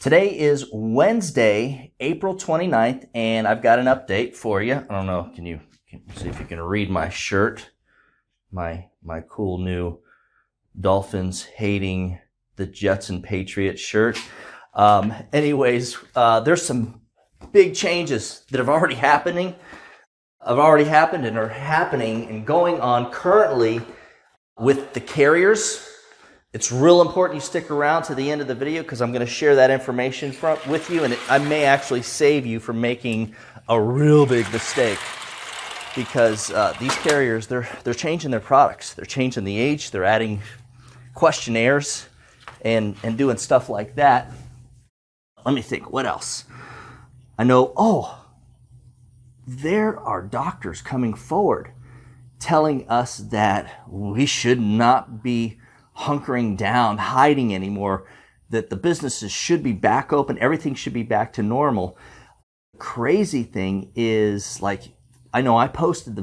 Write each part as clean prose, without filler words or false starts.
Today is Wednesday, April 29th, and I've got an update for you. I don't know, can you see if you can read my shirt? My cool new Dolphins hating the Jets and Patriots shirt. There's some big changes that have already happened and are happening and going on currently with the carriers. It's real important you stick around to the end of the video because I'm going to share that information with you, and I may actually save you from making a real big mistake because these carriers, they're changing their products. They're changing the age. They're adding questionnaires and doing stuff like that. Let me think. What else? I know, there are doctors coming forward telling us that we should not be hunkering down, hiding anymore, that the businesses should be back open, everything should be back to normal. Crazy thing is, I know I posted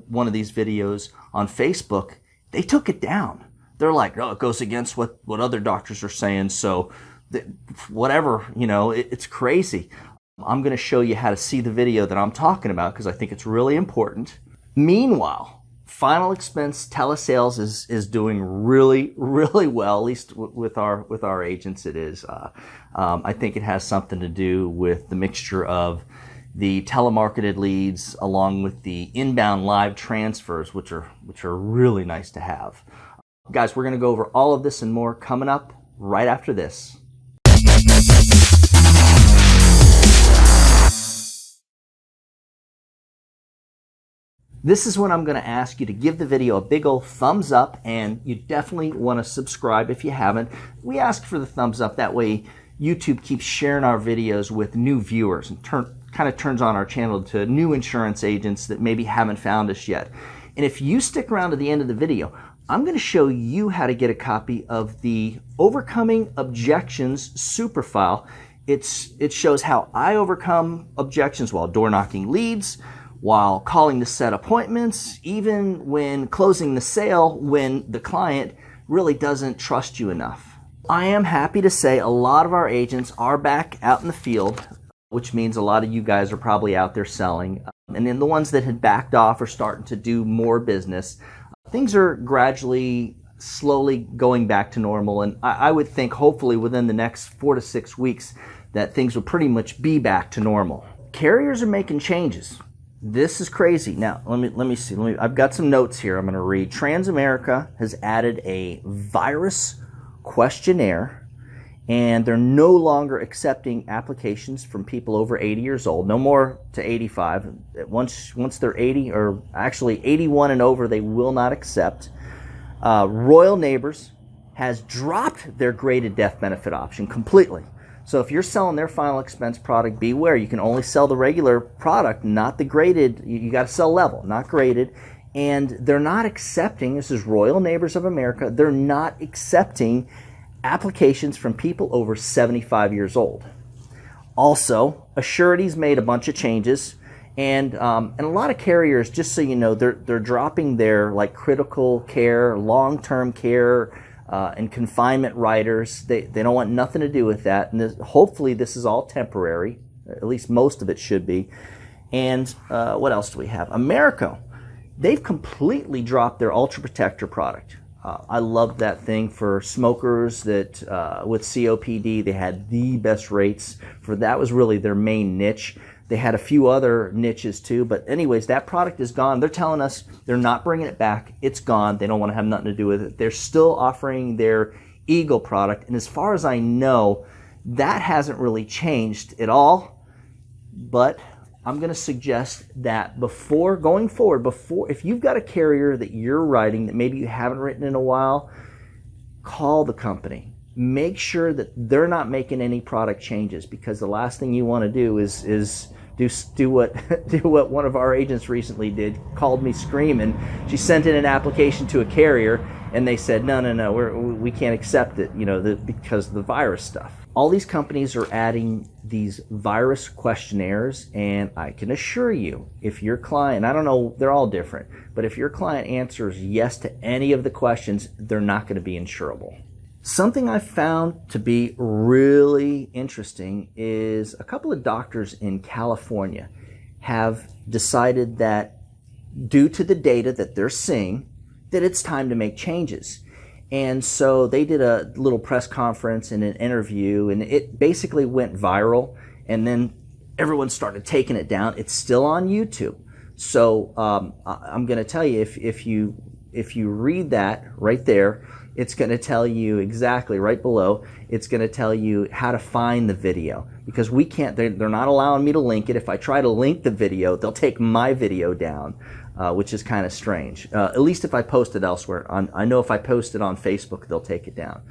one of these videos on Facebook. They took it down. They're like, it goes against what other doctors are saying, so whatever, it's crazy. I'm going to show you how to see the video that I'm talking about because I think it's really important. Meanwhile, final expense telesales is doing really, really well, at least with our agents it is. I think it has something to do with the mixture of the telemarketed leads along with the inbound live transfers, which are really nice to have. Guys, we're going to go over all of this and more coming up right after this. This is when I'm going to ask you to give the video a big old thumbs up, and you definitely want to subscribe if you haven't. We ask for the thumbs up. That way YouTube keeps sharing our videos with new viewers and kind of turns on our channel to new insurance agents that maybe haven't found us yet. And if you stick around to the end of the video, I'm going to show you how to get a copy of the Overcoming Objections super file. It shows how I overcome objections while door knocking leads, while calling to set appointments, even when closing the sale when the client really doesn't trust you enough. I am happy to say a lot of our agents are back out in the field, which means a lot of you guys are probably out there selling. And then the ones that had backed off are starting to do more business. Things are gradually, slowly going back to normal, and I would think hopefully within the next 4 to 6 weeks that things will pretty much be back to normal. Carriers are making changes. This is crazy. Now, let me see. I've got some notes here I'm going to read. Transamerica has added a virus questionnaire, and they're no longer accepting applications from people over 80 years old. No more to 85. Once they're 80, or actually 81 and over, they will not accept. Royal Neighbors has dropped their graded death benefit option completely. So if you're selling their final expense product, beware. You can only sell the regular product, not the graded. You got to sell level, not graded. And they're not accepting, this is Royal Neighbors of America, they're not accepting applications from people over 75 years old. Also, Assurity's made a bunch of changes. And a lot of carriers, just so you know, they're dropping their critical care, long-term care, and confinement riders. They don't want nothing to do with that. And hopefully this is all temporary. At least most of it should be. And what else do we have? America, they've completely dropped their Ultra Protector product. I love that thing for smokers that with COPD. They had the best rates for that. Was really their main niche. They had a few other niches too, but anyways, that product is gone. They're telling us they're not bringing it back. It's gone. They don't want to have nothing to do with it. They're still offering their Eagle product, and as far as I know, that hasn't really changed at all. But I'm going to suggest that going forward, if you've got a carrier that you're writing that maybe you haven't written in a while, call the company. Make sure that they're not making any product changes, because the last thing you want to do is do what one of our agents recently did. Called me screaming. She sent in an application to a carrier, and they said, no, we can't accept it, because of the virus stuff. All these companies are adding these virus questionnaires, and I can assure you, if your client, I don't know, they're all different, but if your client answers yes to any of the questions, they're not going to be insurable. Something I found to be really interesting is a couple of doctors in California have decided that due to the data that they're seeing, that it's time to make changes. And so they did a little press conference and an interview, and it basically went viral, and then everyone started taking it down. It's still on YouTube. So I'm going to tell you, if you read that right there, it's going to tell you exactly right below. It's going to tell you how to find the video, because we can't. They're not allowing me to link it. If I try to link the video, they'll take my video down, which is kind of strange. At least if I post it elsewhere. I know if I post it on Facebook, they'll take it down.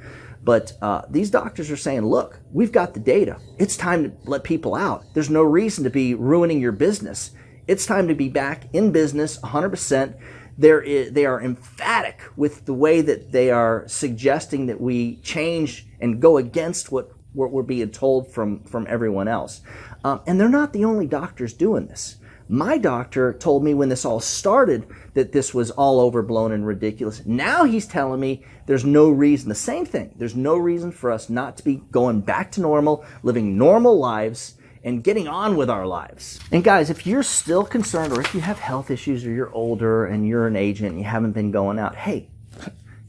But these doctors are saying, look, we've got the data. It's time to let people out. There's no reason to be ruining your business. It's time to be back in business 100%. They are emphatic with the way that they are suggesting that we change and go against what we're being told from everyone else. And they're not the only doctors doing this. My doctor told me when this all started that this was all overblown and ridiculous. Now he's telling me there's no reason, the same thing, there's no reason for us not to be going back to normal, living normal lives, and getting on with our lives. And guys, if you're still concerned, or if you have health issues, or you're older and you're an agent and you haven't been going out, hey,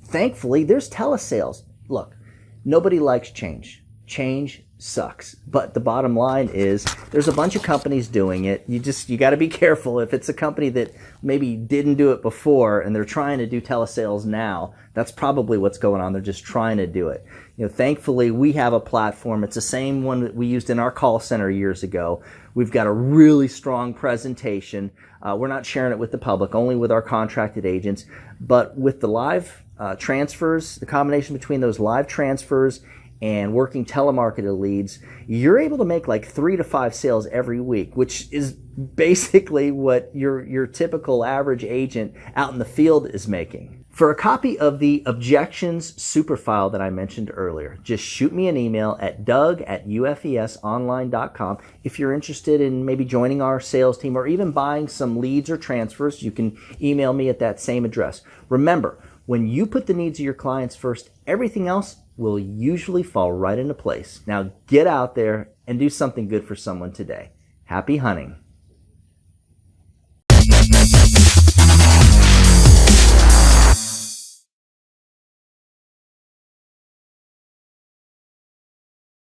thankfully there's telesales. Look, nobody likes change. Change sucks. But the bottom line is there's a bunch of companies doing it. You got to be careful. If it's a company that maybe didn't do it before and they're trying to do telesales now, that's probably what's going on. They're just trying to do it. Thankfully, we have a platform. It's the same one that we used in our call center years ago. We've got a really strong presentation. We're not sharing it with the public, only with our contracted agents. But with the live transfers, the combination between those live transfers and working telemarketed leads, you're able to make like 3 to 5 sales every week, which is basically what your typical average agent out in the field is making. For a copy of the objections super file that I mentioned earlier, just shoot me an email at doug@ufesonline.com. If you're interested in maybe joining our sales team or even buying some leads or transfers, you can email me at that same address. Remember, when you put the needs of your clients first, everything else will usually fall right into place. Now get out there and do something good for someone today. Happy hunting.